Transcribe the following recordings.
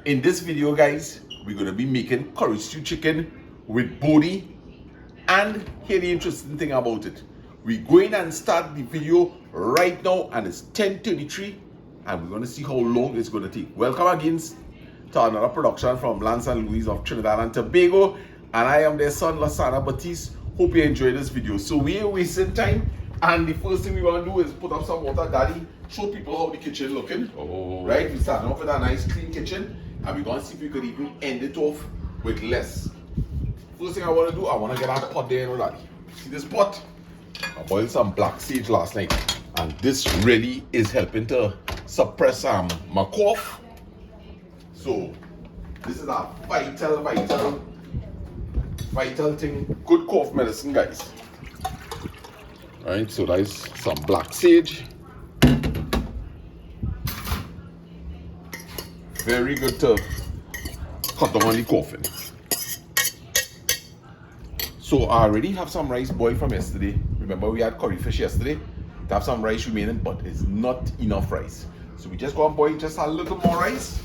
In this video, guys, we're going to be making curry stew chicken with boly. And here the interesting thing about it, we're going and start the video right now, and it's 10:33, and we're going to see how long it's going to take. Welcome again to another production from Lance and Louise of Trinidad and Tobago, and I am their son Lasana Batiste. Hope you enjoy this video. So we ain't wasting time, and the first thing we want to do is put up some water. Daddy, show people how the kitchen looking. Right, we're starting off with a nice clean kitchen, and we're going to see if we could even end it off with less. First thing I want to do, I want to get our pot there, Daddy. See this pot? I boiled some black sage last night, and this really is helping to suppress my cough. So this is a vital thing, good cough medicine, guys. Alright, so that's some black sage. Very good to cut down on the coughing. So I already have some rice boiled from yesterday. Remember we had curry fish yesterday? To have some rice remaining, but it's not enough rice. So we just go and boil just a little more rice.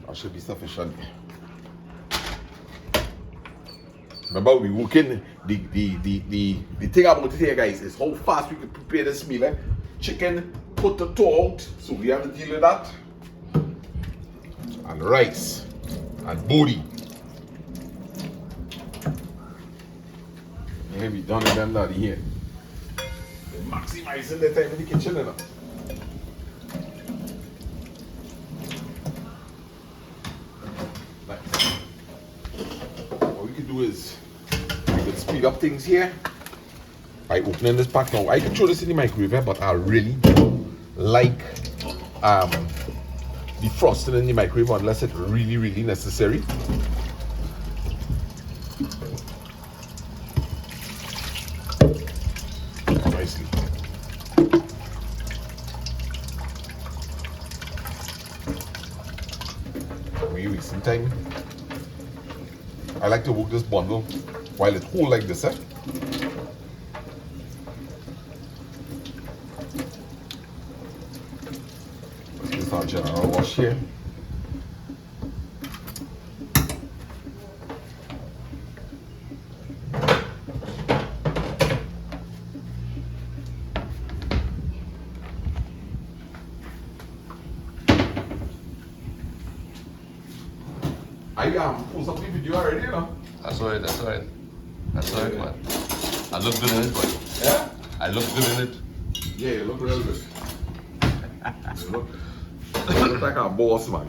That should be sufficient. Remember, we working the thing about it here, guys, is how fast we can prepare this meal. Chicken, put the toe out, so we have to deal with that. And rice and boly. Yeah, we done with them, Daddy, here. They're maximizing their time in the kitchen, you know. What we can do is we can speed up things here by opening this pack now. I can throw this in the microwave, but I really don't like defrosting in the microwave unless it's really necessary. Nicely. We wasting time. I like to work this bundle while it's whole like this, This is our general wash here. I post up the video already, you know. That's right, man. I look good in it, boy. Yeah? I look good in it. Yeah, you look real good. you look like a boss, man.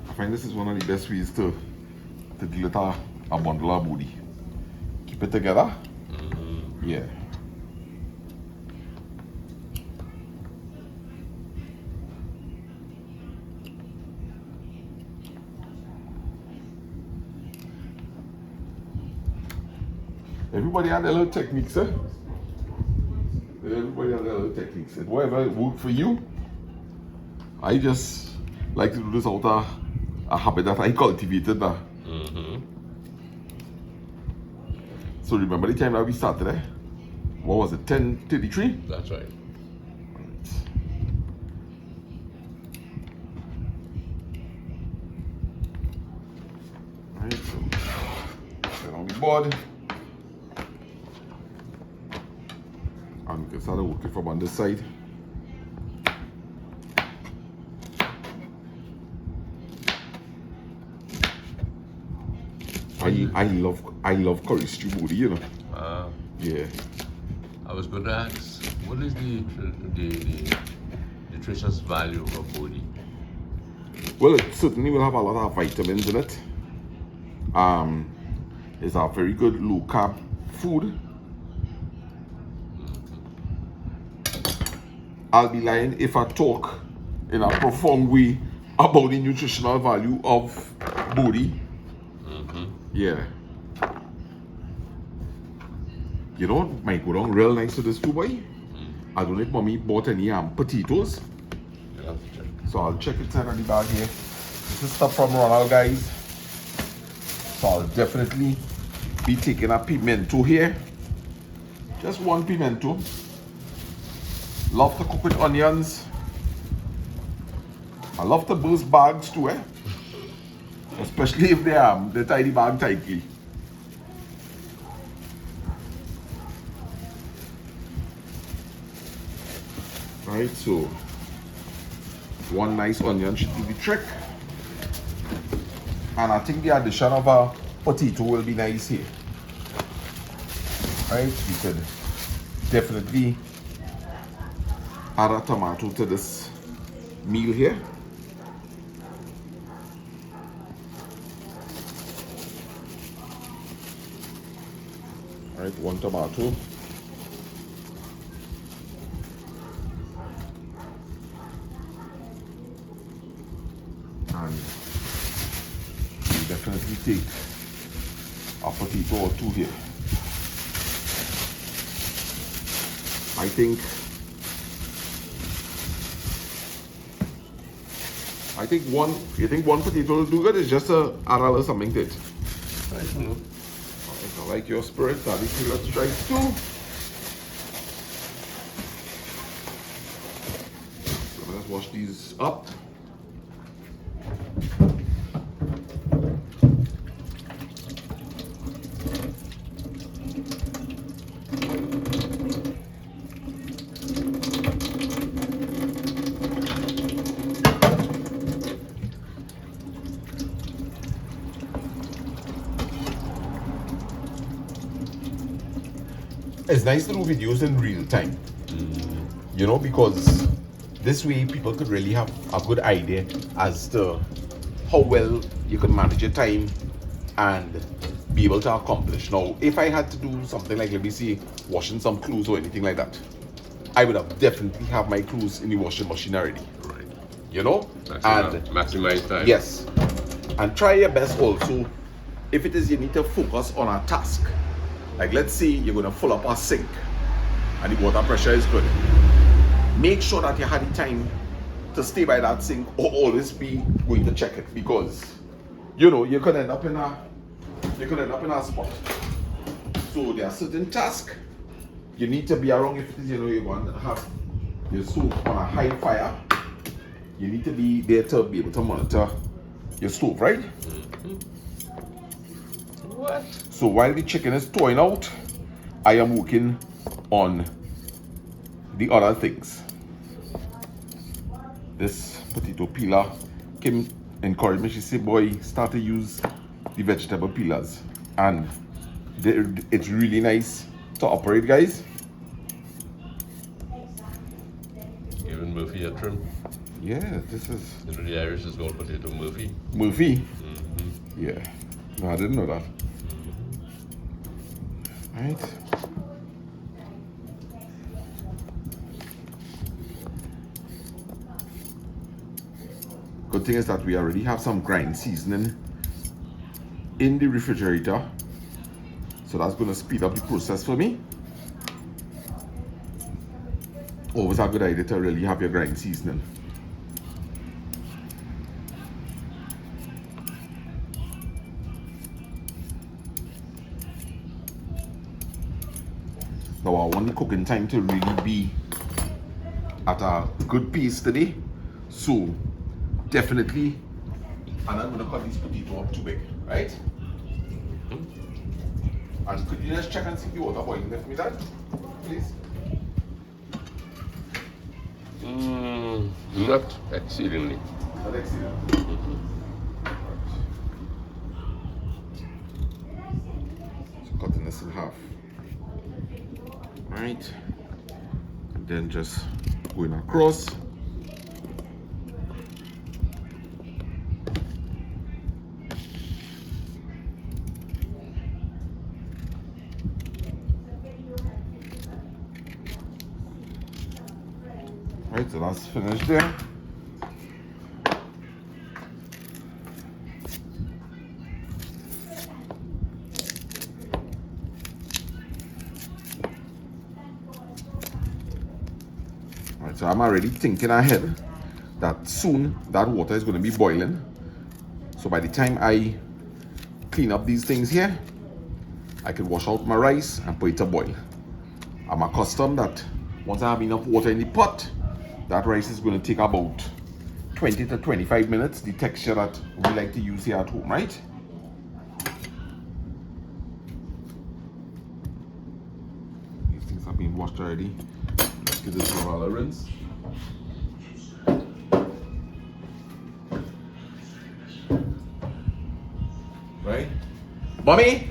I find this is one of the best ways to deal with a bundle of boly. Keep it together. Yeah. Everybody has their little techniques, Everybody has their little techniques. And whatever works for you, I just like to do this out of a habit that I cultivated. So remember the time that we started, What was it, 10:33? That's right. Alright, so set on the board. And we can start working from on this side. I love curry stew boly, you know. Yeah. I was going to ask, what is the nutritious value of boly? Well, it certainly will have a lot of vitamins in it. It's a very good low carb food. I'll be lying if I talk in a profound way about the nutritional value of boly. Yeah. You know what might go down real nice to this too, boy? I don't know if mommy bought any potatoes. You'll have to check. So I'll check inside on the bag here. This is stuff from Ronald, guys. So I'll definitely be taking a pimento here. Just one pimento. Love to cook with onions. I love to burst bags too, eh? Especially if they tie the bag tightly. Right, so one nice onion should do the trick. And I think the addition of a potato will be nice here. Right, we could definitely add a tomato to this meal here. Right, one tomato. And we definitely take a potato or two here. I think one. You think one potato will do good? It's just a add a little something to it. I don't know. Alright, I like your spirit, Daddy. Let's try it too. So let's wash these up. It's nice to do videos in real time, you know, because this way people could really have a good idea as to how well you can manage your time and be able to accomplish. Now, if I had to do something like, let me see, washing some clothes or anything like that, I would have definitely have my clothes in the washing machine already, Right. you know, Maximize time. yes, and try your best also. If it is you need to focus on a task, like let's say you're going to fill up a sink and the water pressure is good, make sure that you had the time to stay by that sink or always be going to check it, because you know you could end up in a spot. So there are certain tasks you need to be around. If it is, you know, you're going to have your stove on a high fire, you need to be there to be able to monitor your stove, right? What? So while the chicken is thawing out, I am working on the other things. This potato peeler, Kim encouraged me. She said, boy, start to use the vegetable peelers. And it's really nice to operate, guys. Giving Murphy a trim. Yeah, this is... You know the Irish is called potato Murphy. Murphy? Yeah. No, I didn't know that. Right. Good thing is that we already have some grind seasoning in the refrigerator, so that's going to speed up the process for me. Always a good idea to really have your grind seasoning. Now I want the cooking time to really be at a good pace today, so definitely, and I'm going to cut these potatoes up too big, right? And could you just check and see the water boiling there for me, Dad? Please. Not exceedingly. Not exceeding. So cutting this in half. Right, and then just going across. Alright, so that's finished there. Alright, so I'm already thinking ahead that soon that water is going to be boiling. So by the time I clean up these things here, I can wash out my rice and put it to boil. I'm accustomed that once I have enough water in the pot, that rice is going to take about 20 to 25 minutes, the texture that we like to use here at home, right? These things have been washed already. Let's give this a rinse. Right? Mommy?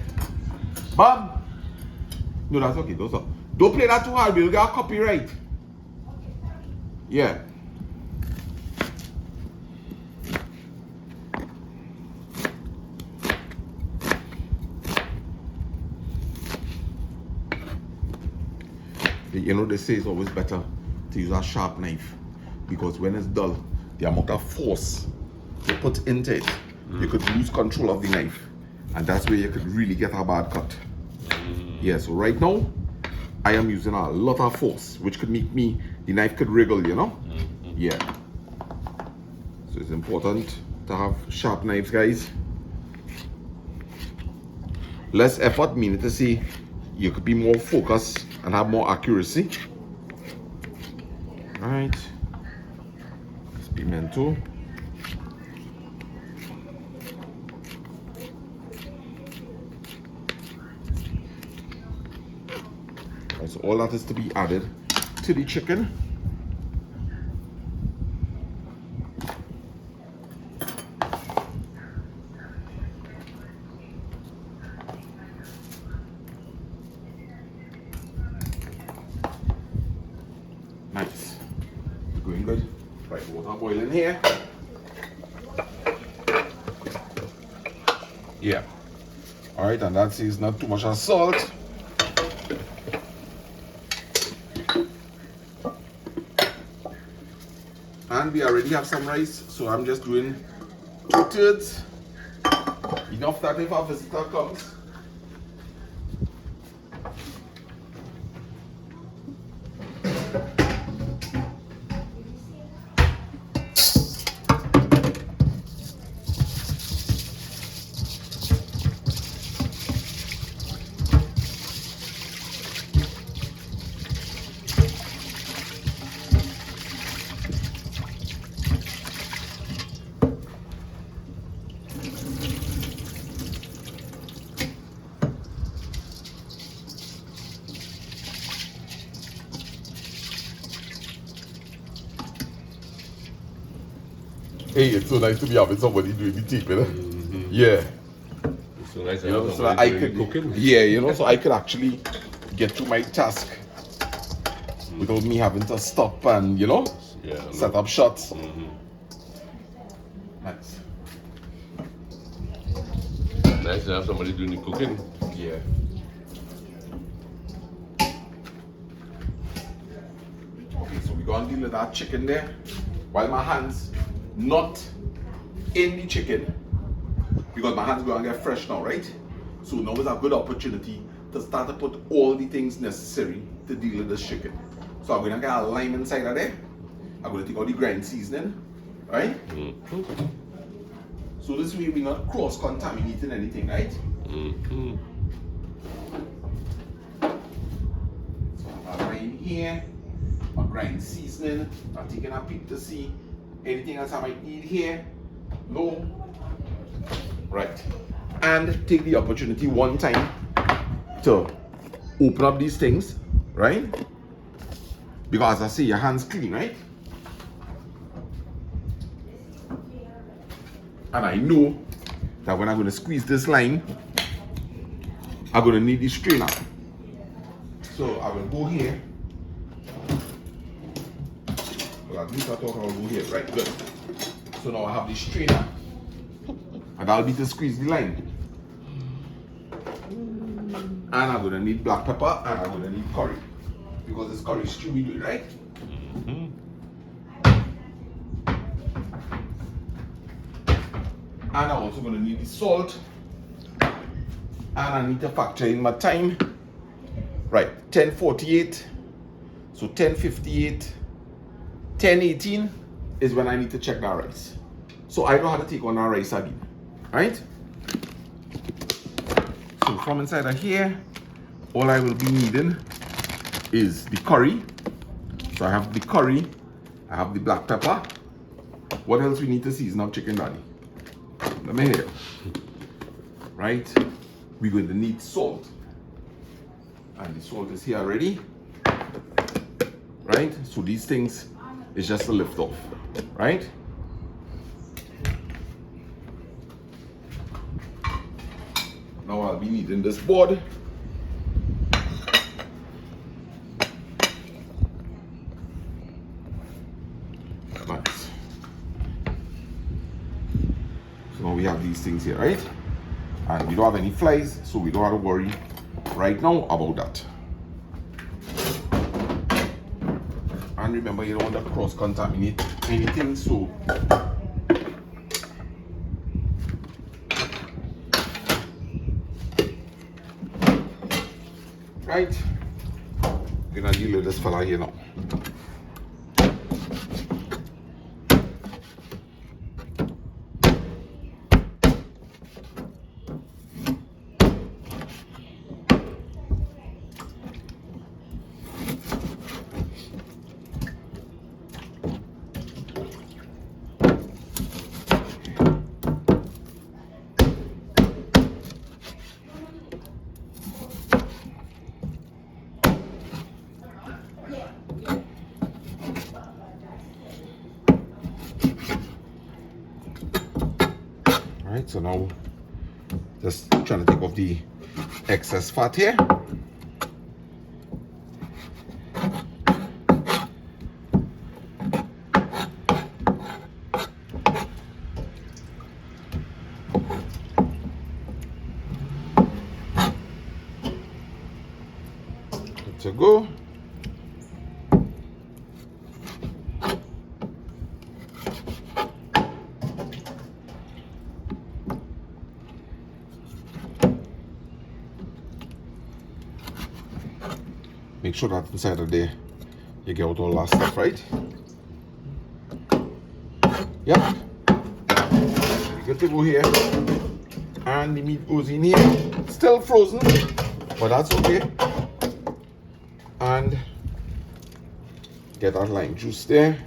Mom? No, that's okay. Don't play that too hard. We'll get a copyright. Yeah. You know, they say it's always better to use a sharp knife because when it's dull, the amount of force you put into it, you could lose control of the knife, and that's where you could really get a bad cut. Yeah, so right now, I am using a lot of force, which could make the knife could wriggle, you know? Yeah. So it's important to have sharp knives, guys. Less effort, meaning to say you could be more focused and have more accuracy. Alright. It's pimento. So all that is to be added to the chicken. Nice. Going good. Right, water boiling here. Yeah. Alright, and that is not too much of salt. And we already have some rice, so I'm just doing 2/3. Enough that if a visitor comes, hey, it's so nice to be having somebody doing the taping. Yeah. It's so nice to You know, have so somebody that I doing could the cooking. Yeah, you know, so I could actually get to my task without me having to stop and, you know, Yeah, set up shots. Nice. Nice to have somebody doing the cooking. Yeah. Okay, so we're gonna deal with that chicken there. While my hands not in the chicken, because my hands gonna get fresh now, right? So now is a good opportunity to start to put all the things necessary to deal with this chicken. So I'm gonna get a lime inside of there. I'm gonna take out the grind seasoning, right? So this way we're not cross-contaminating anything, right? So I'm lime here, my grind seasoning. I'm taking a peek to see anything else I might need here. No. Right. And take the opportunity one time to open up these things, right? Because as I say, your hands clean, right? And I know that when I'm going to squeeze this lime, I'm going to need the strainer. So I will go here. Well, at least I thought I will go here. Right, good. So now I have the strainer. And I'll be to squeeze the lime. And I'm going to need black pepper and I'm going to need curry. Because it's curry stew we do, right? And I'm also going to need the salt. And I need to factor in my time. Right, 10:48. So 10:58, 10:18 is when I need to check that rice. So I know how to take on that rice again. Right? So from inside of here, all I will be needing is the curry. So I have the curry, I have the black pepper. What else we need to season up chicken, Daddy? Let me hear. Right? We're going to need salt. And the salt is here already. Right? So these things is just a lift off. Right? Now I'll be needing this board. Nice. So now we have these things here, right? And we don't have any flies, so we don't have to worry right now about that. And remember, you don't want to cross-contaminate anything, so right, we're gonna deal with this fella here now. Right, so now just trying to take off the excess fat here. Good to go. Make sure that inside of there you get out all that stuff, right? Yep. Good to go here. And the meat goes in here. Still frozen, but that's okay. And get that lime juice there.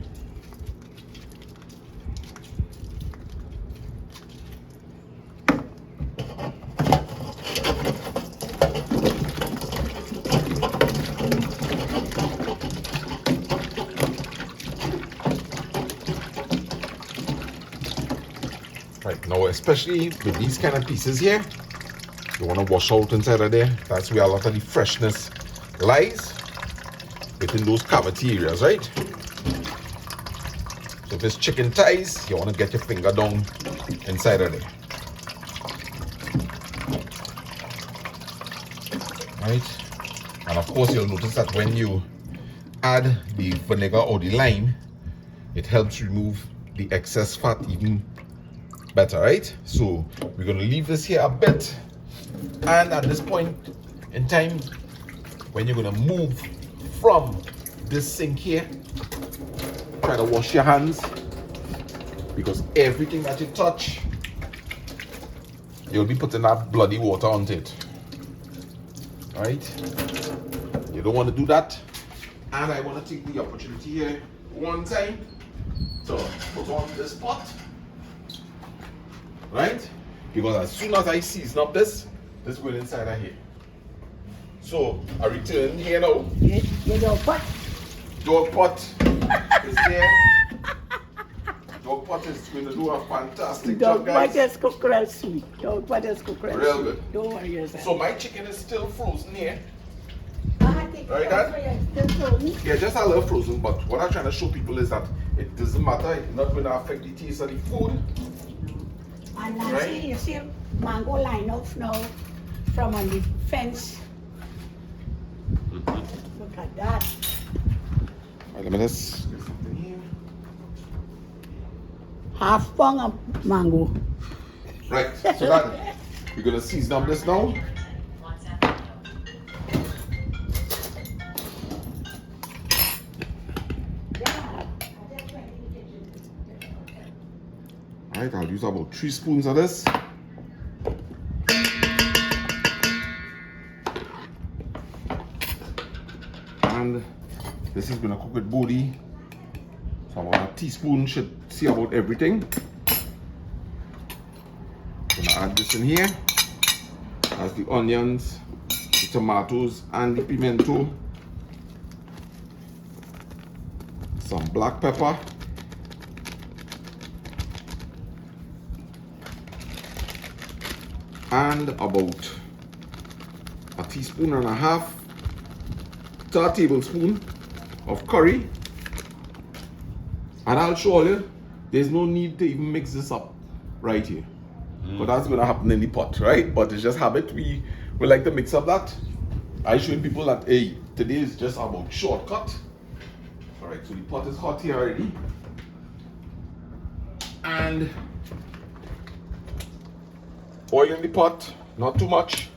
Right, now especially with these kind of pieces here, you want to wash out inside of there. That's where a lot of the freshness lies, within those cavity areas, right? So if it's chicken thighs, you want to get your finger down inside of there. Right? And of course you'll notice that when you add the vinegar or the lime, it helps remove the excess fat even better, right? So we're going to leave this here a bit, and at this point in time, when you're going to move from this sink here, try to wash your hands, because everything that you touch, you'll be putting that bloody water onto it, right? You don't want to do that. And I want to take the opportunity here one time to put on this pot, right? Because as soon as I season up this will inside of here. So I return here now. Your dog pot. Dog pot is there. Dog pot is going to do a fantastic Dog job, guys. pot is cooked real sweet. Dog pot is cooked real Real sweet. good. Don't worry yourself. So my chicken is still frozen here. Right, Dad? Yeah, just a little frozen, but what I'm trying to show people is that it doesn't matter. It's not going to affect the taste of the food. And Nancy, Right. you see mango line up now from on the fence. Look at that. Right, let me just get something here. Half pound of mango. Right, so that we're gonna season up this now. Alright, I'll use about 3 spoons of this. And this is gonna cook with boly. So about a teaspoon should see about everything. Gonna add this in here. That's the onions, the tomatoes, and the pimento. Some black pepper. And about a teaspoon and a half to a tablespoon of curry. And I'll show you, there's no need to even mix this up right here. But that's gonna happen in the pot, right? But it's just habit. We like to mix up that. I showing people that, hey, today is just about shortcut. All right, so the pot is hot here already. And oil in the pot, not too much.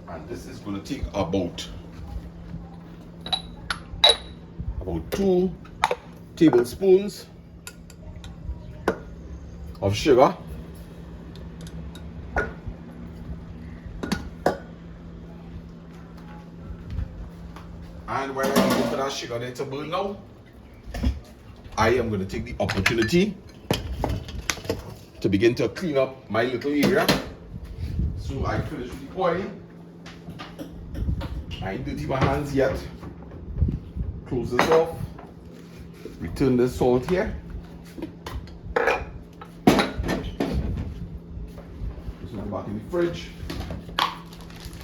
And this is gonna take about 2 tablespoons of sugar. And while I wait for that sugar there to burn now, I am going to take the opportunity to begin to clean up my little area. So I finish with the oil. I ain't dirty my hands yet. Close this off. Return the salt here. This will go back in the fridge.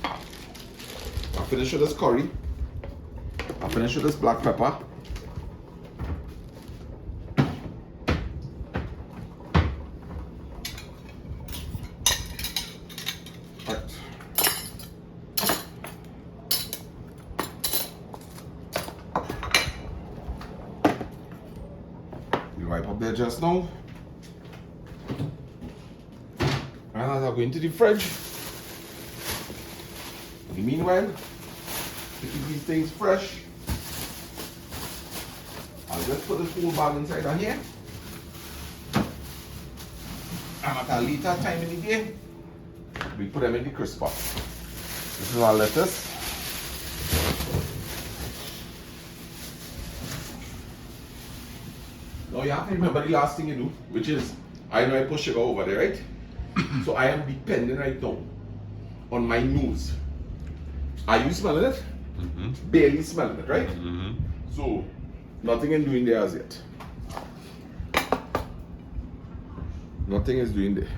I finish with this curry. I finish with this black pepper. Right. We wipe up there just now. And as I go into the fridge, in the meanwhile, to keep these things fresh, I'll just put this whole bag inside of here. And at a later time in the day, we put them in the crisper. This is our lettuce. Now you have to remember the last thing you do, which is, I know I put sugar over there, right? So I am dependent right now on my nose. Are you smelling it? Barely smelling it, right? So nothing is doing there as yet. Nothing is doing there.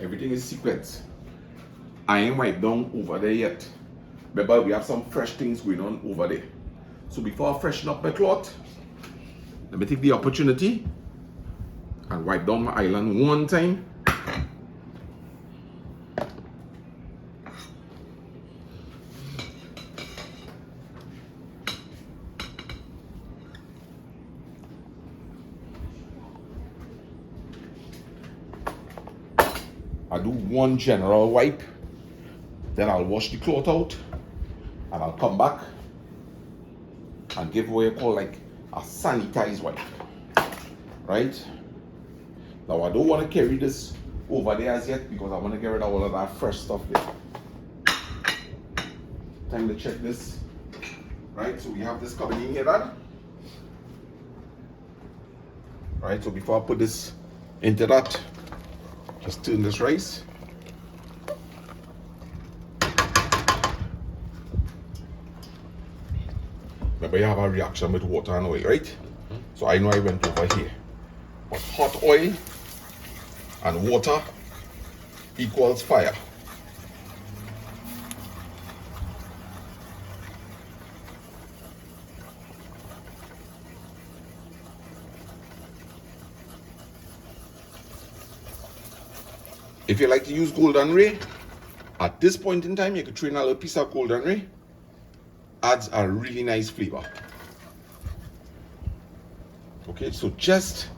Everything is sequenced. I ain't wiped down over there yet. Remember, we have some fresh things going on over there. So before I freshen up my cloth, let me take the opportunity and wipe down my island one time. I do one general wipe, then I'll wash the cloth out, and I'll come back and give what you call like a sanitized wipe, right? Now I don't want to carry this over there as yet because I want to get rid of all of that fresh stuff there. Time to check this, right? So we have this coming in here, done. Right, so before I put this into that, just turn this rice. Remember, you have a reaction with water and oil, right? So I know I went over here. But hot oil and water equals fire. If you like to use golden ray, At this point in time, you could throw in a little piece of cordon. Adds a really nice flavor. Okay, so just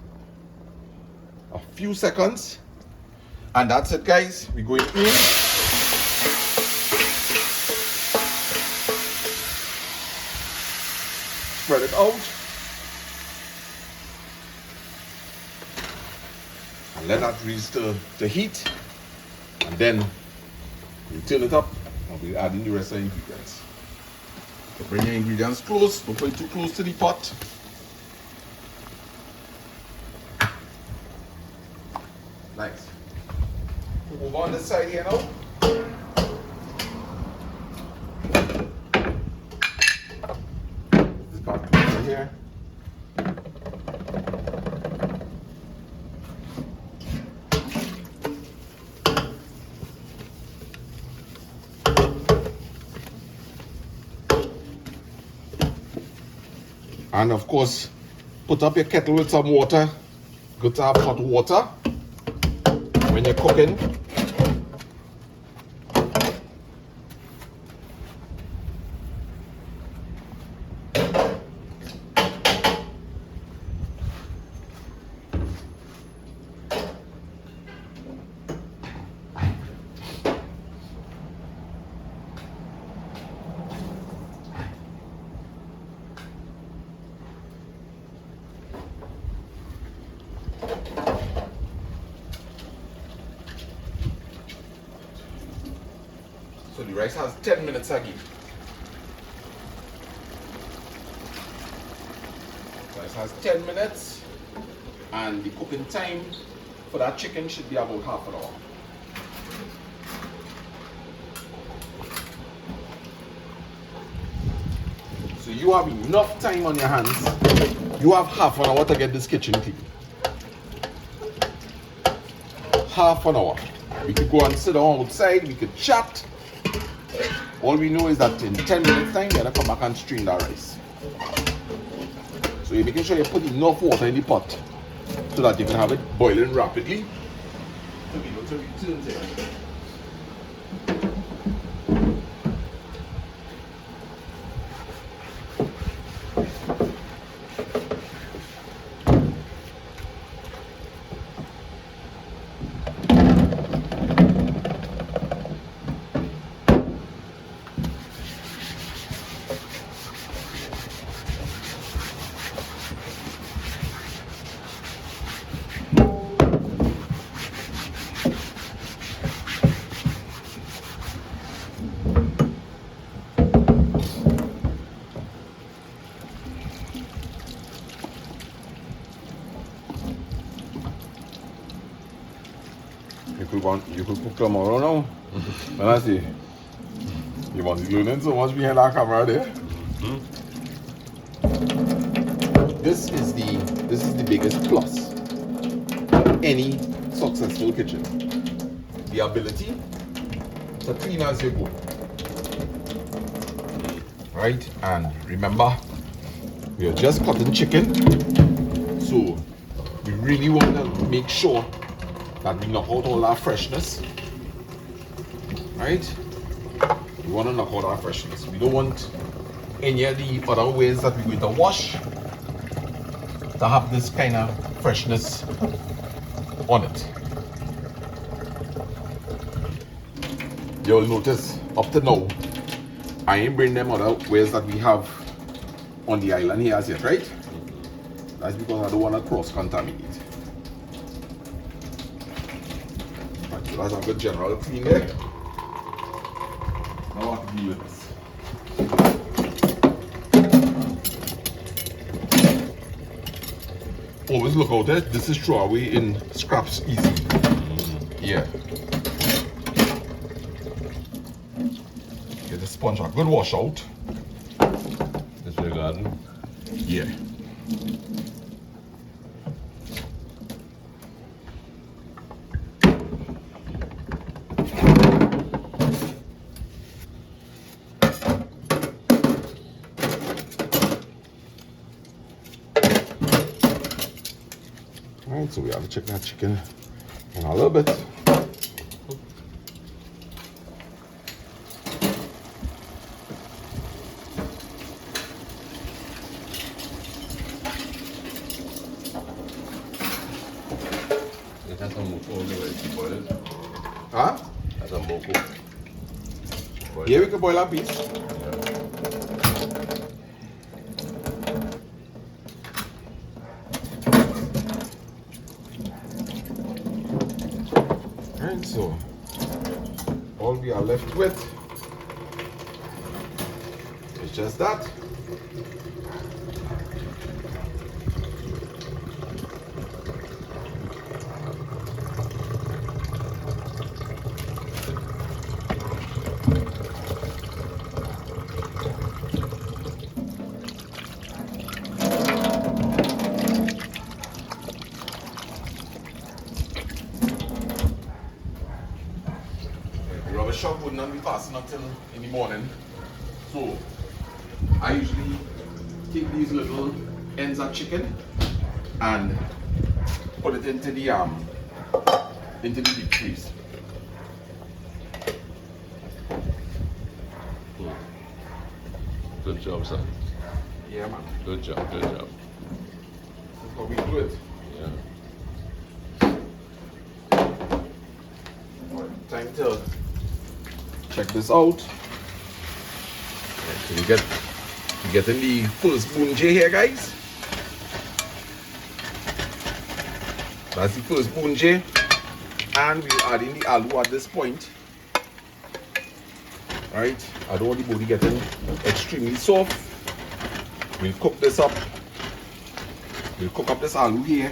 a few seconds, and that's it, guys. We're going in. Spread it out. And let that reach the heat. And then we turn it up and we'll add in the rest of the ingredients. So bring your ingredients close, don't put it too close to the pot. Nice. Move on this side here now. This part closer here. And of course, put up your kettle with some water. Good to have hot water when you're cooking. So the rice has 10 minutes again. Rice has 10 minutes, and the cooking time for that chicken should be about half an hour. So you have enough time on your hands. You have half an hour to get this kitchen clean. Half an hour. We could go and sit down outside, we could chat. All we know is that in 10 minutes time, you're gonna come back and strain that rice. So you're making sure you put enough water in the pot so that you can have it boiling rapidly to be able to return to it. You could cook tomorrow now. And I see, you must be learning so much behind that camera there. This is the biggest plus of any successful kitchen. The ability to clean as you go. Right? And remember, we are just cutting chicken, so we really want to make sure that we knock out all that freshness. Right? We want to knock out our freshness. We don't want any of the other ways that we're going to wash to have this kind of freshness on it. You'll notice up to now, I ain't bring them other ways that we have on the island here as yet, right? That's because I don't want to cross-contaminate. Right, so that's a good general clean there. Now I have to deal with this. Always look out there. This is throwaway in scraps easy. Yeah. Get the sponge a good wash out. This way, garden. Yeah. Alright, so we have to check that chicken in a little bit. It has some moko over there. If you boil it, Huh? has some moko. Boil Yeah, it. we can boil a piece. And so, all we are left with is just that. The rubber shop would not be passing until in the morning. So I usually take these little ends of chicken and put it into the deep freeze. Good job, son. Yeah, man. Good job, good job. That's how we do it. Yeah. Alright, time to check this out. So we getting the first spoon J here, guys. That's the first spoon J, and we're adding the aloo at this point. Right? I don't want the body getting extremely soft. We'll cook this up. We'll cook up this aloo here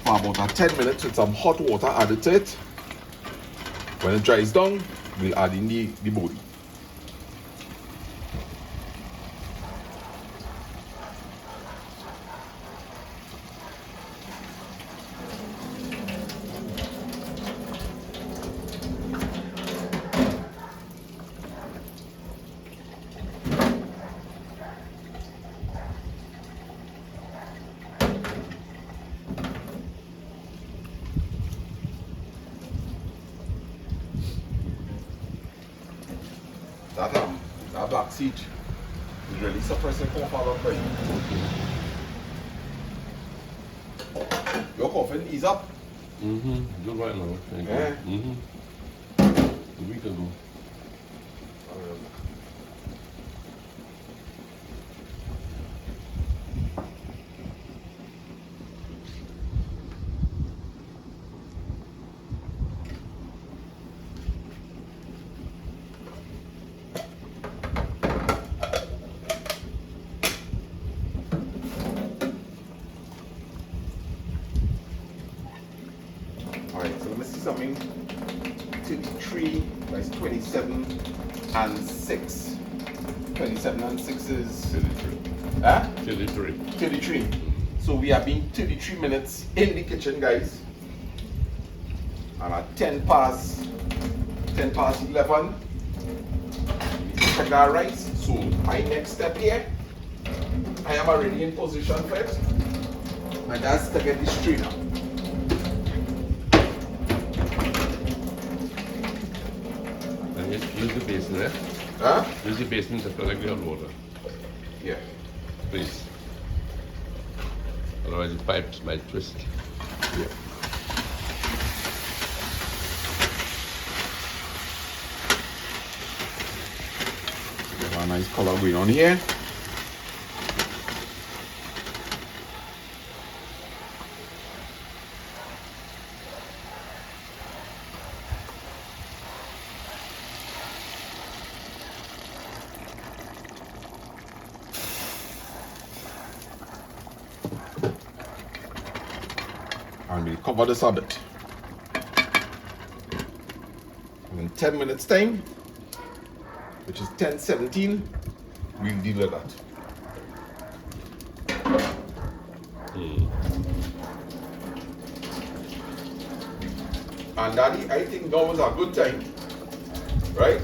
for about 10 minutes with some hot water added to it. When it dries down, we'll add in the body. That black seed is really suppressing cough a lot, right? Your coughing ease up. Good right now. Thank you. Yeah. A week ago. Alright, so let me see something. 33, that's 27 and 6. 27 and 6 is 33. huh? 33. 33. So we have been 33 minutes in the kitchen, guys. And at 10 past 11, we check our rice. So my next step here, I am already in position for it. And that's to get the strainer. And use the basin, eh? Huh? Use the basin to collect the hot water. Yeah. Please. Otherwise the pipes might twist. Yeah. We have a nice color going on here. And we'll cover this a bit. And in 10 minutes time, which is 10:17, we'll deal with that. And Daddy, I think now is a good time, right?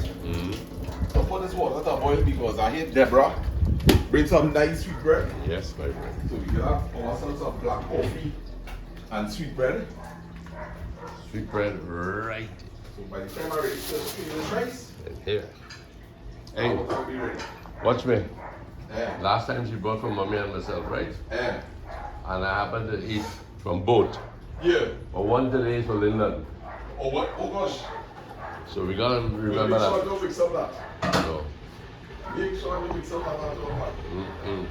So put this water to boil because I hear Deborah bring some nice sweet bread. Yes, my friend. So we can have ourselves some black coffee and sweet bread. Sweet bread right So by the time I ready to clean this rice, here. I Hey, will be ready. watch me. Yeah. Last time she brought from mommy and myself, right? Yeah. And I happened to eat from both. Yeah. But one today is for Linda. Oh what? Oh gosh. So we gotta remember Make sure I that. don't mix up that. So, Make sure I don't mix up that at all, man. mm-mm.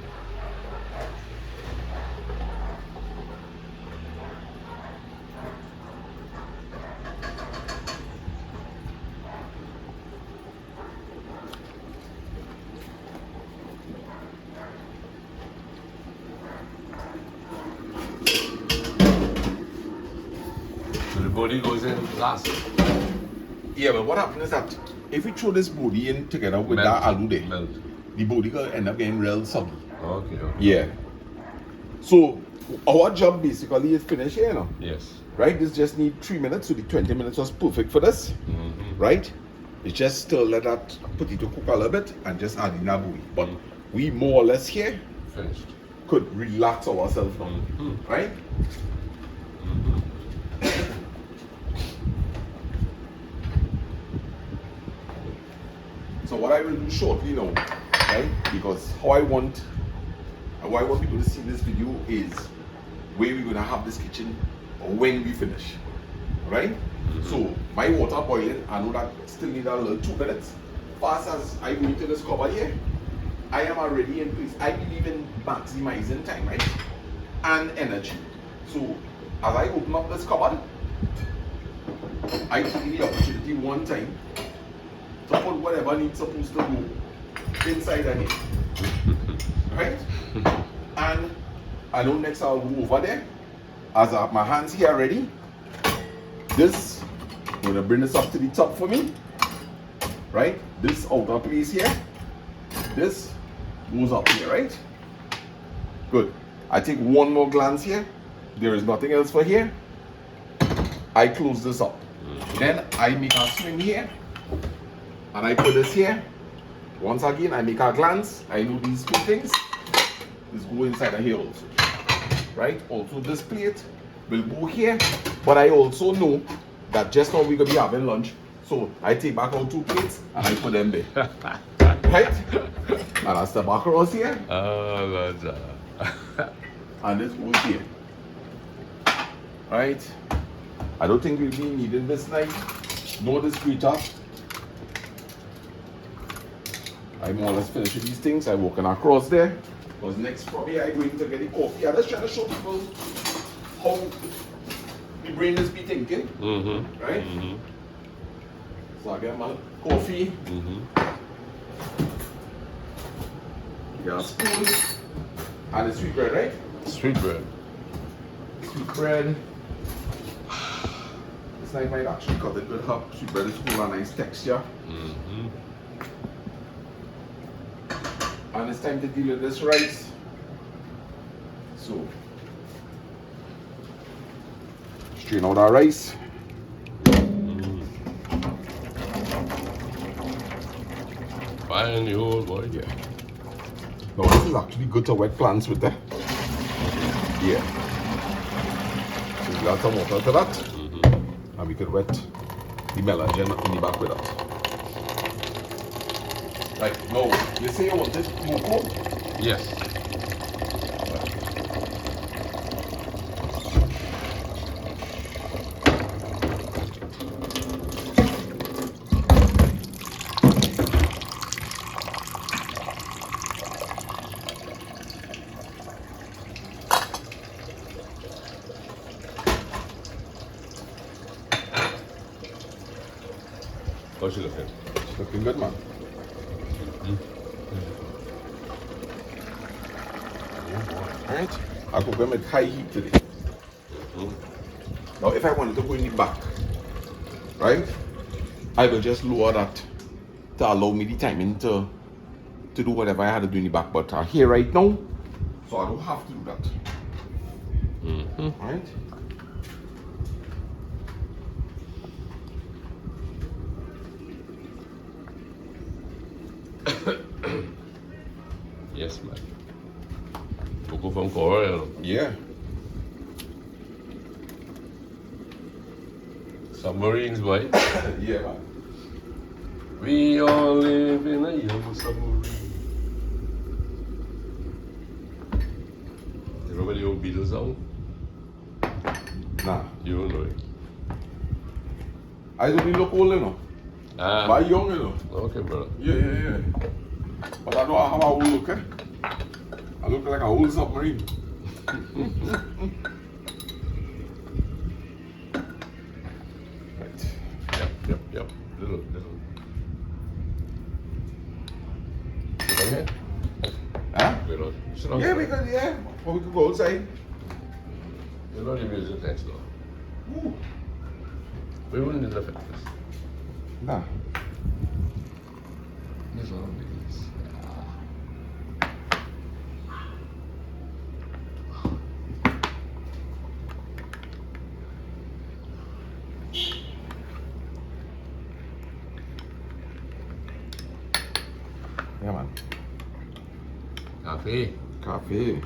So the body goes in last. Yeah, but what happens is that if we throw this body in together with Melt. that aloo there, Melt. the body gonna end up getting real soggy. Okay. Yeah. So our job basically is finished here now. Yes. Right? This just need 3 minutes, so the 20 minutes was perfect for this. Mm-hmm. Right? It's just still let that potato cook a little bit and just add in a bouille. But we more or less here Finished. could relax ourselves now. Mm-hmm. Right? So what I will do shortly now, right? Because how I want people to see this video is where we're gonna have this kitchen when we finish. Right? So my water boiling, I know that still need a little 2 minutes. Fast as I go into this cupboard here, I am already in place. I believe in maximizing time, right? And energy. So as I open up this cupboard, I take the opportunity one time to put whatever needs supposed to go inside of here. Right? And I know next I'll go over there. As I have my hands here ready, this, I'm gonna bring this up to the top for me. Right? This outer place here, this goes up here, right? Good. I take one more glance here. There is nothing else for here. I close this up. Then I make a swing here. And I put this here. Once again, I make a glance. I know these two things. This go inside of here also. Right? Also this plate will go here. But I also know that just now we're going to be having lunch. So I take back out 2 plates and I put them there. Right? And I step back across here. Oh, Lord. And this goes here. Right? I don't think we'll be needing this knife. Nor this grater. I more or less finish with these things. I walking across there. Because next probably I'm going to get the coffee. I'm just trying to show people how the brain is be thinking. Mm-hmm. Right? Mm-hmm. So I get my coffee. Mm-hmm. You got a spoon. And the sweet bread, right? Sweet bread. Sweet bread. This knife might actually cut it with her. Sweet bread is full of nice texture. Mm-hmm. And it's time to deal with this rice. So, strain out our rice. Fine, the whole boy. Yeah. Now this is actually good to wet plants with that. Yeah. So we'll add some water to that. And we could wet the melon in the back with that. Right, now, you say you want it more cold? Yes. How's she looking? It's looking good, man. Alright, I cook them at high heat today. Now, if I wanted to go in the back, right, I will just lower that to allow me the timing to do whatever I had to do in the back. But I'm here right now, so I don't have to do that. Alright? Yes, man. Cocoa from Korea. Yeah. Submarines, boy. Yeah, man. We all live in a young submarine. You remember the old Beatles song? Nah. You don't know it. I don't look old, you know. But Ah, I young, you know. okay, brother. Yeah. But I know how I will look, eh? I look like a whole submarine. Right. Yep. Little. Sit down here. Huh? Little. Sit down Yeah, here. because, yeah. Or we could go outside. You know the music next door. Ooh. We wouldn't need to affect this. Nah. This one of these. Yeah, man. Coffee. Coffee.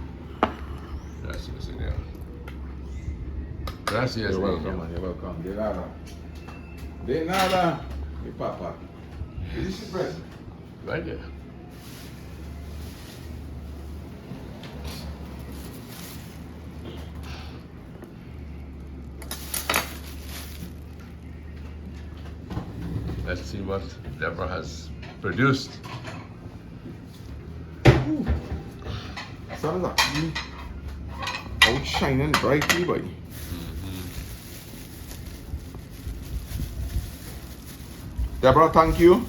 Gracias, señor. Gracias, You're welcome, señor. man. You're welcome. De nada. De nada. Mi papa. Is this your bread? Right there. Let's see what Deborah has produced. Ooh. Sun is actually outshining brightly, boy. Deborah, thank you.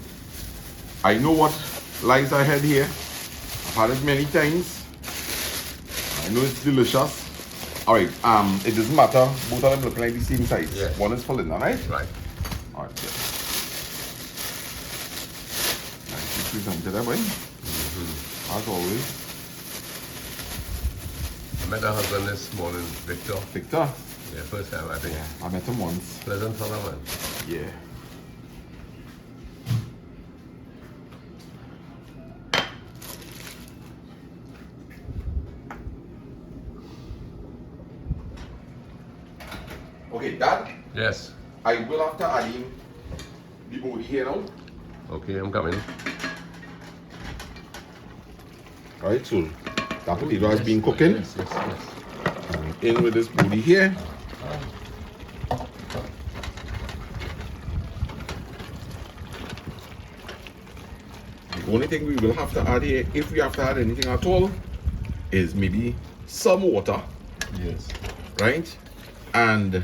I know what lies ahead here. I've had it many times. I know it's delicious. Alright, it doesn't matter. Both of them look like the same size. Yes. One is full in, alright? Right. Alright, good. Nicely presented, boy. As always. I met her husband this morning, Victor. Victor. Yeah, first time I think. Yeah, I met him once. Pleasant fellow, man. Yeah. Okay, Dad, Yes. I will have to add in the body here now. Okay, I'm coming. Alright, so that potato has been cooking. Yes. In with this body here. The only thing we will have to add here, if we have to add anything at all, is maybe some water, Yes. right? And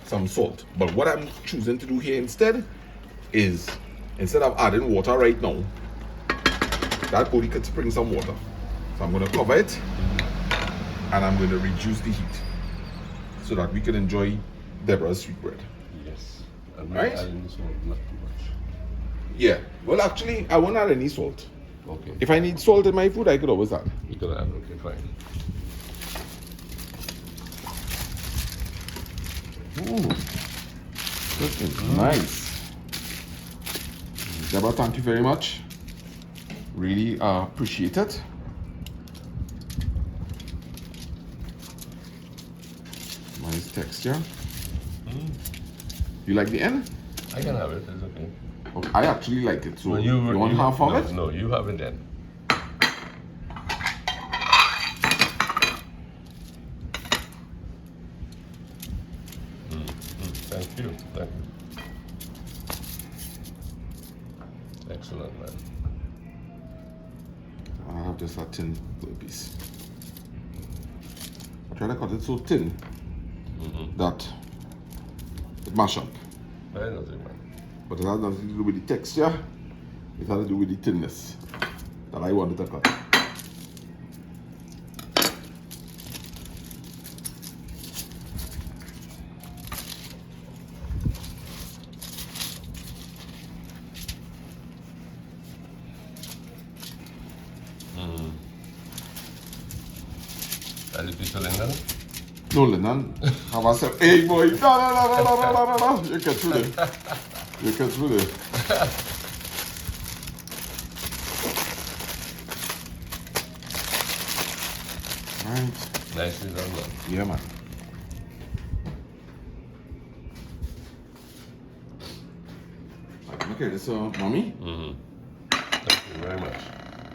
some salt. But what I'm choosing to do here instead is, instead of adding water right now, that body could spring some water. So I'm going to cover it and I'm going to reduce the heat so that we can enjoy Deborah's sweet bread. Yes. I'm Right? adding this one, not too much. Yeah, well actually I won't add any salt. Okay. If I need salt in my food, I could always add. You can add, okay, fine. Ooh, this is nice. Deborah, thank you very much. Really appreciate it. Nice texture. You like the end? I can have it, it's okay. Okay, I actually like it. So Well, you want half of no, it? No, you have it then. Thank you. Excellent, man. I have just a thin little piece. I try to cut it so thin that it mash up. I know it, man. But it has nothing to do with the texture. It has to do with the thinness that I wanted to cut. Are the people in there? No, Lennon. Have I said, hey boy, no. You get through there. You get through there. Right. Nicely done, man. Yeah, man. Right, okay, this mommy. Thank you very much.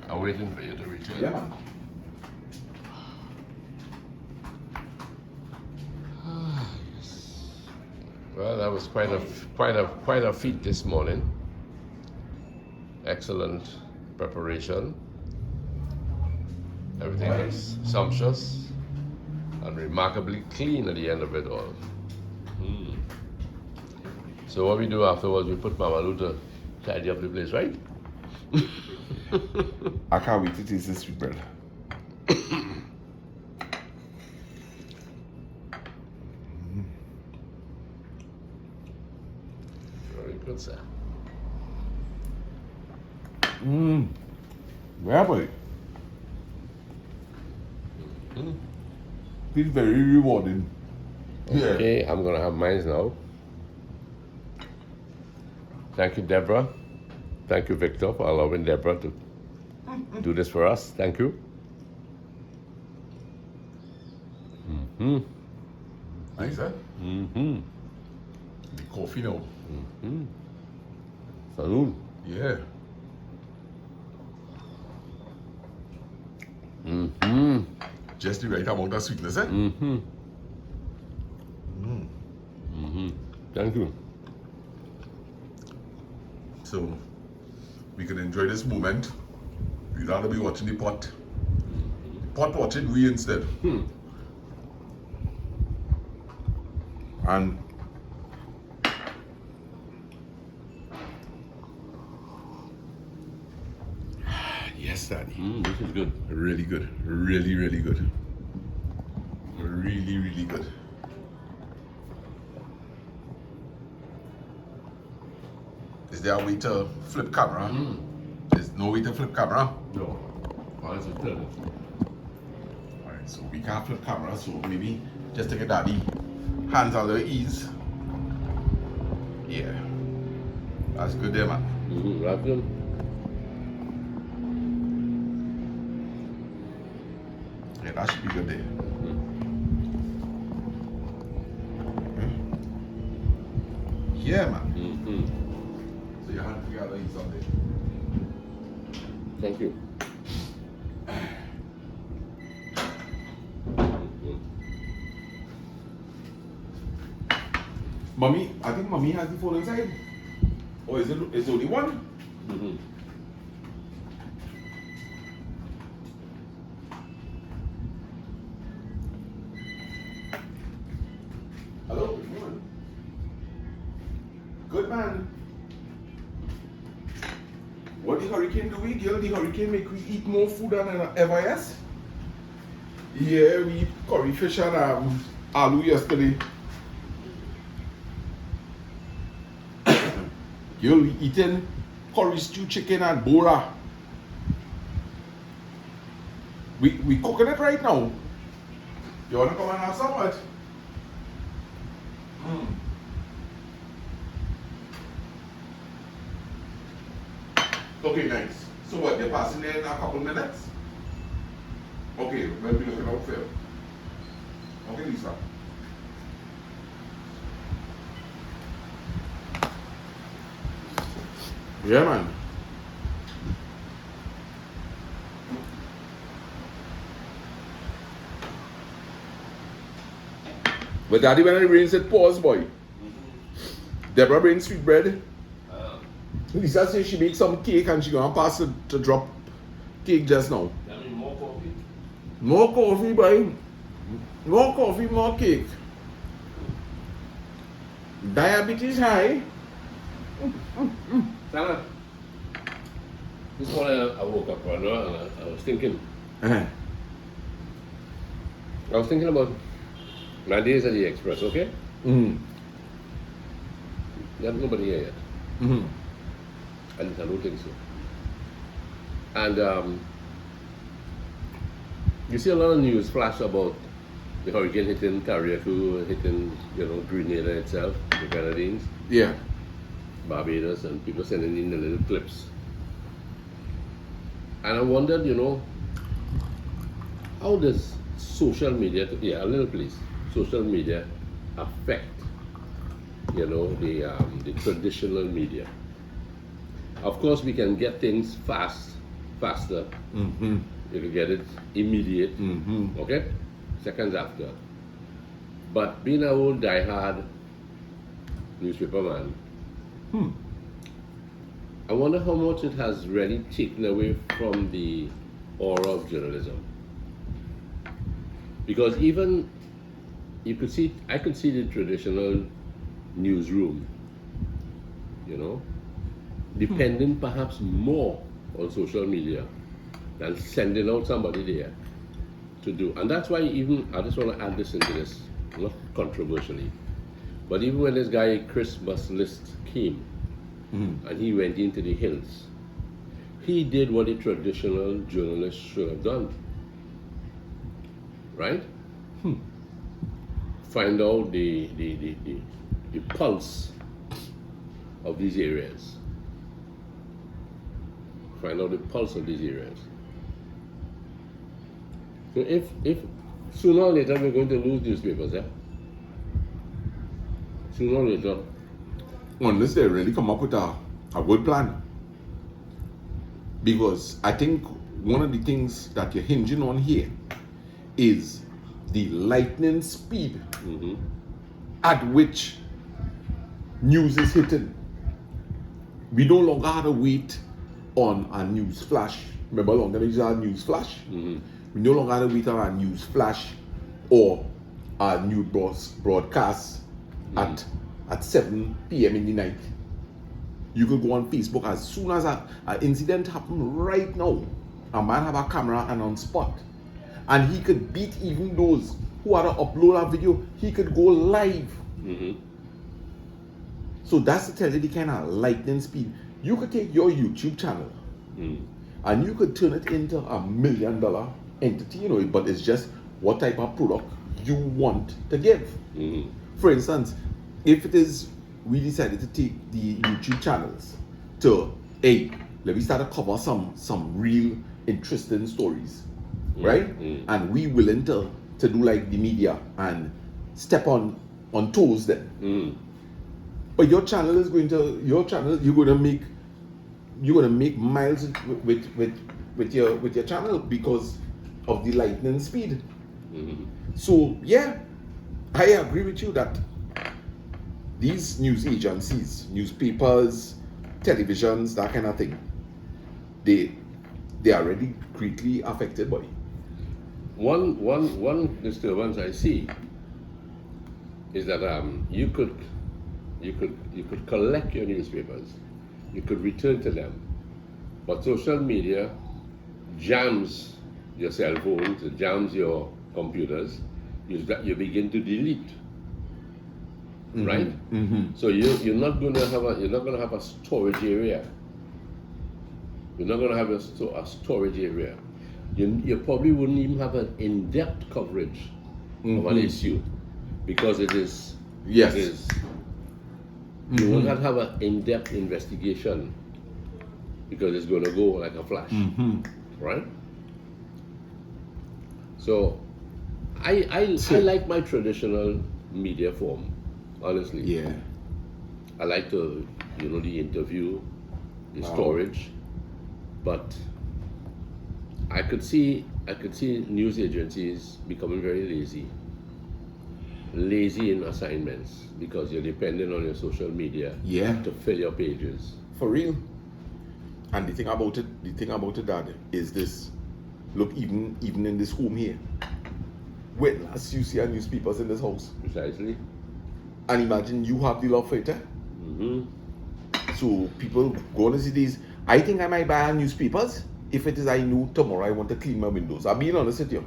I'm waiting for you to return. Yeah, man. Well, that was quite a feat this morning. Excellent preparation. Everything was sumptuous and remarkably clean at the end of it all. So what we do afterwards, we put Mamalu to tidy up the place, right? I can't wait to taste this sweet bread. Very good, sir. Yeah, boy. It's very rewarding. Yeah. Okay, I'm gonna have mine now. Thank you, Deborah. Thank you, Victor, for allowing Deborah to do this for us. Thank you. Nice, huh? The coffee now. Salud. Yeah. Just the right amount of sweetness, eh? Thank you. So we can enjoy this moment. We'd rather be watching the pot. Pot watching we instead. And yes, Daddy. This is good. Really good. Really, really good. Really, really good. Is there a way to flip camera? There's no way to flip camera. No. Oh, this is good. Alright, so we can't flip camera, so maybe just take a Daddy hands on the ease. Yeah. That's good there, man. That's good. Yeah, that should be good there. Yeah, man. So your hand together eat something. Thank you. Mommy, I think Mommy has the phone inside. Or is it only one? Hello, good morning. Good man. What the hurricane do we, girl? The hurricane make we eat more food than ever, yes? Yeah, we eat curry fish and aloo yesterday. Girl, we eating curry stew chicken and bora. We cooking it right now. You wanna come and have some what? Okay, nice. So what, they're passing there in a couple minutes? Okay, we'll be looking out for you. Okay, Lisa. Yeah, man. But Daddy, when it rains, it pours, boy. Deborah brings sweet bread. Lisa says she makes some cake and she gonna pass it to drop cake just now. That means more coffee? More coffee, boy. More coffee, more cake. Diabetes high. Sana. This morning I woke up and I was thinking. I was thinking about my days at the Express, okay? There's nobody here yet. At least I don't think so. And you see a lot of news flash about the hurricane hitting Carriacou, hitting, Grenada itself, the Grenadines, Yeah. Barbados, and people sending in the little clips. And I wondered, how does social media, a little please, social media affect, the traditional media? Of course, we can get things faster. You can get it immediate, okay? Seconds after. But being an old diehard newspaper man. Hmm. I wonder how much it has really taken away from the aura of journalism. Because even I could see the traditional newsroom, you know, depending perhaps more on social media than sending out somebody there to do. And that's why even, I just want to add this into this, not controversially, but even when this guy Chris List came and he went into the hills, he did what a traditional journalist should have done, right? Find out the pulse of these areas. Find out the pulse of these areas. So if sooner or later we're going to lose newspapers, sooner or later. Unless they really come up with a good plan. Because I think one of the things that you're hinging on here is the lightning speed at which news is hitting. We no longer have to wait on a news flash. Remember, longer than a news flash? We no longer have to wait on a news flash or a new broadcast at 7 p.m. in the night. You could go on Facebook as soon as an incident happen right now. A man have a camera and on spot. And he could beat even those who had to upload a video. He could go live. So that's to tell you the kind of lightning speed. You could take your YouTube channel and you could turn it into $1 million entity, you know, but it's just what type of product you want to give. For instance, if it is, we decided to take the YouTube channels to, hey, let me start to cover some real interesting stories, right? And we willing to do like the media and step on toes then. But your channel is going to, you're gonna make miles with your channel because of the lightning speed. So yeah, I agree with you that these news agencies, newspapers, televisions, that kind of thing, they are already greatly affected by it. One disturbance I see is that you could collect your newspapers, you could return to them, but social media jams your cell phones, it jams your computers, you begin to delete. Right? So you're not going to have a storage area. You're not going to have a storage area. You probably wouldn't even have an in-depth coverage of an issue because it is. Yes. It is. You will not have an in-depth investigation because it's going to go like a flash, right? So I like my traditional media form. Honestly, Yeah. I like the interview, the storage, but I could see news agencies becoming very lazy in assignments because you're dependent on your social media to fill your pages. For real. And the thing about it, Dad, is this. Look, even in this home here, when last you see our newspapers in this house? Precisely. And imagine you have the love for it. So people go on to see these. I think I might buy newspapers if it is I know tomorrow I want to clean my windows. I'm being honest with you.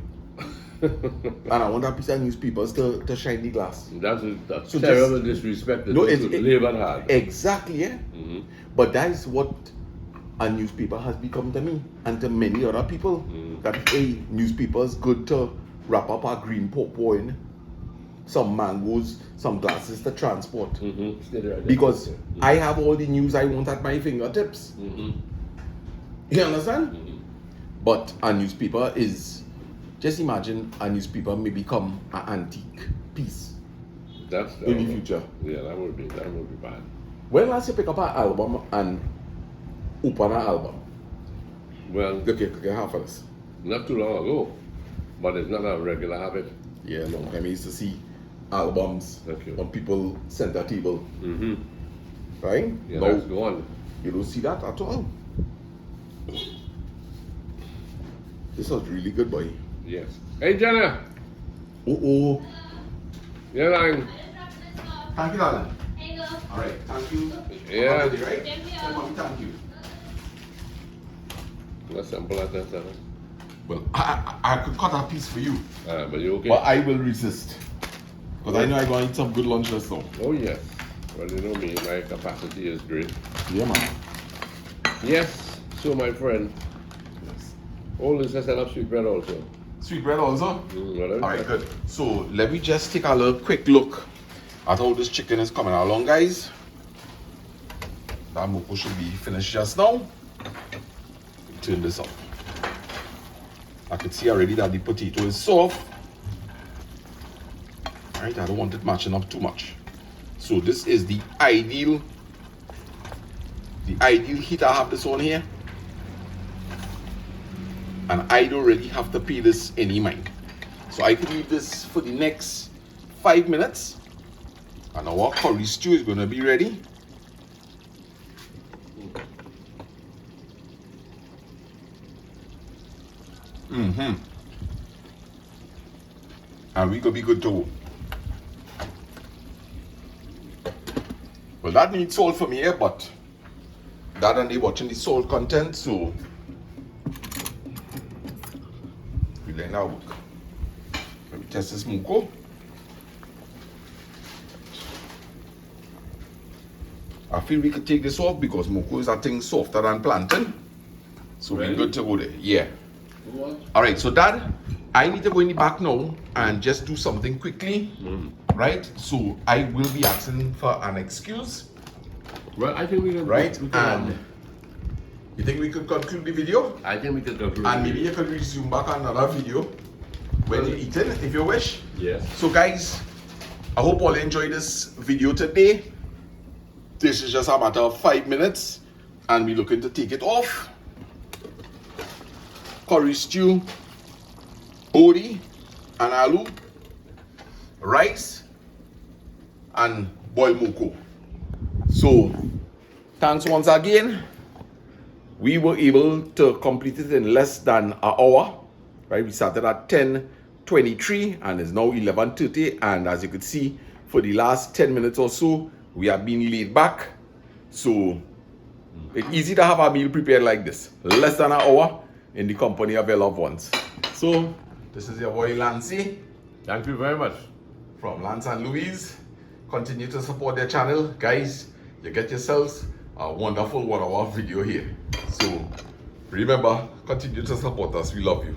And I want that piece of newspapers to shine the glass. That's so terrible disrespect. No, it's labor hard. Exactly, yeah. But that is what a newspaper has become to me and to many other people. That a newspaper is good to wrap up a green pawpaw in, some mangoes, some glasses to transport. Because I have all the news I want at my fingertips. You understand? But a newspaper is, just imagine a newspaper may become an antique piece in the future. Yeah, that would be bad. When last you pick up an album and open an album? Well, okay, half of this. Not too long ago, but it's not a regular habit. Yeah, long time I used to see albums Okay. on people's center table, Mm-hmm. right? Yeah, Now, that's the one. you don't see that at all. This was really good, boy. Yes. Hey, Jenna. Oh. You're lying. Thank you, darling. All right, thank you. Yeah. Mama, right? Tell mommy thank you. That's simple as that, Jenna. Well, I could cut a piece for you, But you okay? but I will resist. Because I know I'm going to eat some good lunch just now. Oh, yes. Well, you know me, my capacity is great. Yeah, man. Yes. So, my friend, Yes. all this has set up sweet bread also. Sweet bread also? Whatever. All right, good. So let me just take a little quick look at how this chicken is coming along, guys. That moko should be finished just now. Turn this up. I can see already that the potato is soft. All right, I don't want it matching up too much. So this is the ideal heat I have this on here. And I don't really have to pay this any mind. So I can leave this for the next 5 minutes. And our curry stew is going to be ready. And we gonna be good to go. Well, that needs salt from here, but that and they watching the salt content, so we let that work. Let me test this moko. I feel we could take this off because moko is a thing softer than plantain. So Really? we're good to go there. Yeah. What? Alright, so Dad, I need to go in the back now and just do something quickly. Right? So I will be asking for an excuse. Well, I think we can. Right? We can, And you think we could conclude the video? I think we can conclude. And maybe you could resume back on another video when you're eating, if you wish. Yes. So guys, I hope all enjoyed this video today. This is just a matter of 5 minutes and we're looking to take it off. Curry stew, boly and aloo, rice and boiled moko. So thanks once again. We were able to complete it in less than an hour. Right, we started at 10:23 and it's now 11:30, and as you could see, for the last 10 minutes or so we have been laid back. So it's easy to have a meal prepared like this, less than an hour in the company of your loved ones. So this is your boy Lancey Thank you very much. from Lance and Louise. Continue to support their channel, guys. You get yourselves a wonderful 1 hour video here. So remember, continue to support us. We love you.